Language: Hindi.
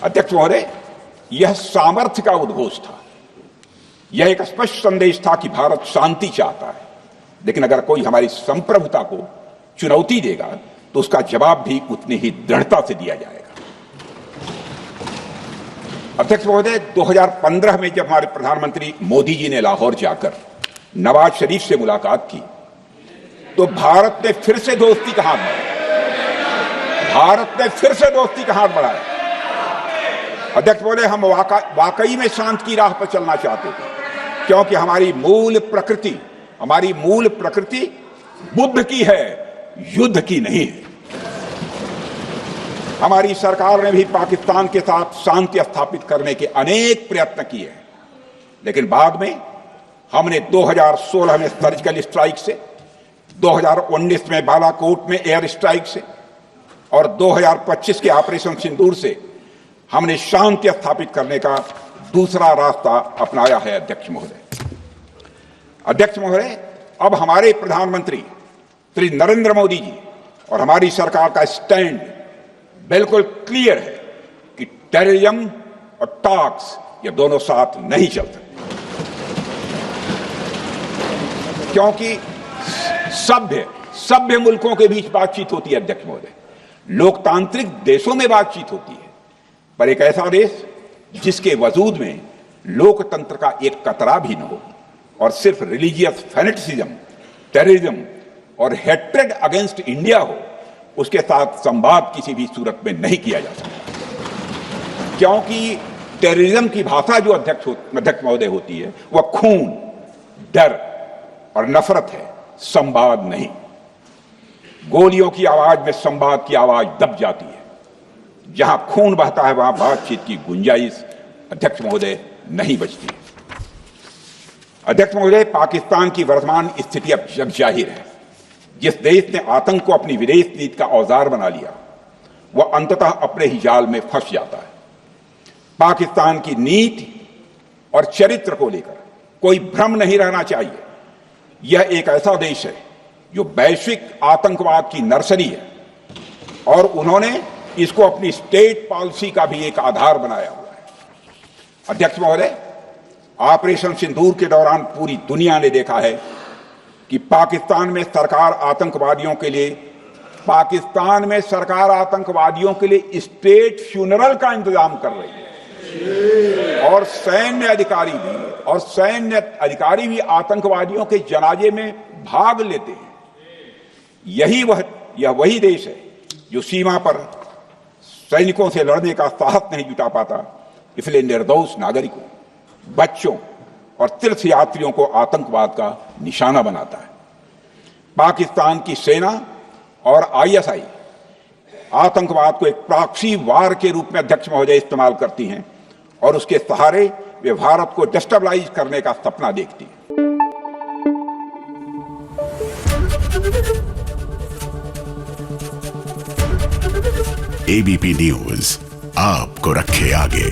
अध्यक्ष महोदय, यह सामर्थ्य का उद्घोष था। यह एक स्पष्ट संदेश था कि भारत शांति चाहता है, लेकिन अगर कोई हमारी संप्रभुता को चुनौती देगा तो उसका जवाब भी उतनी ही दृढ़ता से दिया जाएगा। अध्यक्ष महोदय, 2015 में जब हमारे प्रधानमंत्री मोदी जी ने लाहौर जाकर नवाज शरीफ से मुलाकात की तो भारत ने फिर से दोस्ती का हाथ बढ़ाया। अध्यक्ष महोदय, हम वाकई में शांति की राह पर चलना चाहते थे, क्योंकि हमारी मूल प्रकृति बुद्ध की है, युद्ध की नहीं है। हमारी सरकार ने भी पाकिस्तान के साथ शांति स्थापित करने के अनेक प्रयत्न किए हैं, लेकिन बाद में हमने 2016 में सर्जिकल स्ट्राइक से, 2019 में बालाकोट में एयर स्ट्राइक से और 2025 के ऑपरेशन सिंदूर से हमने शांति स्थापित करने का दूसरा रास्ता अपनाया है। अध्यक्ष महोदय, अब हमारे प्रधानमंत्री श्री नरेंद्र मोदी जी और हमारी सरकार का स्टैंड बिल्कुल क्लियर है कि टेररिज्म और टॉक्स ये दोनों साथ नहीं चल सकते, क्योंकि सभ्य मुल्कों के बीच बातचीत होती है। अध्यक्ष महोदय, लोकतांत्रिक देशों में बातचीत होती है, पर एक ऐसा देश जिसके वजूद में लोकतंत्र का एक कतरा भी न हो और सिर्फ रिलीजियस फैनेटिसिज्म, टेररिज्म और हेट्रेड अगेंस्ट इंडिया हो, उसके साथ संवाद किसी भी सूरत में नहीं किया जा सकता, क्योंकि टेररिज्म की भाषा जो अध्यक्ष महोदय होती है वह खून, डर और नफरत है, संवाद नहीं। गोलियों की आवाज में संवाद की आवाज दब जाती है। जहां खून बहता है वहां बातचीत की गुंजाइश अध्यक्ष महोदय नहीं बचती है। अध्यक्ष महोदय, पाकिस्तान की वर्तमान स्थिति अब जग जाहिर है। जिस देश ने आतंक को अपनी विदेश नीति का औजार बना लिया वह अंततः अपने ही जाल में फंस जाता है। पाकिस्तान की नीति और चरित्र को लेकर कोई भ्रम नहीं रहना चाहिए। यह एक ऐसा देश है जो वैश्विक आतंकवाद की नर्सरी है और उन्होंने इसको अपनी स्टेट पॉलिसी का भी एक आधार बनाया हुआ है। अध्यक्ष महोदय, ऑपरेशन सिंदूर के दौरान पूरी दुनिया ने देखा है कि पाकिस्तान में सरकार आतंकवादियों के लिए स्टेट फ्यूनरल का इंतजाम कर रही है और सैन्य अधिकारी भी आतंकवादियों के जनाजे में भाग लेते हैं। यह वही देश है जो सीमा पर सैनिकों से लड़ने का साहस नहीं जुटा पाता, इसलिए निर्दोष नागरिकों, बच्चों और तीर्थ यात्रियों को आतंकवाद का निशाना बनाता है। पाकिस्तान की सेना और आईएसआई आतंकवाद को एक प्रॉक्सी वार के रूप में अध्यक्ष महोदय इस्तेमाल करती हैं और उसके सहारे वे भारत को डिस्टेबलाइज करने का सपना देखती हैं। एबीपी न्यूज आपको रखे आगे।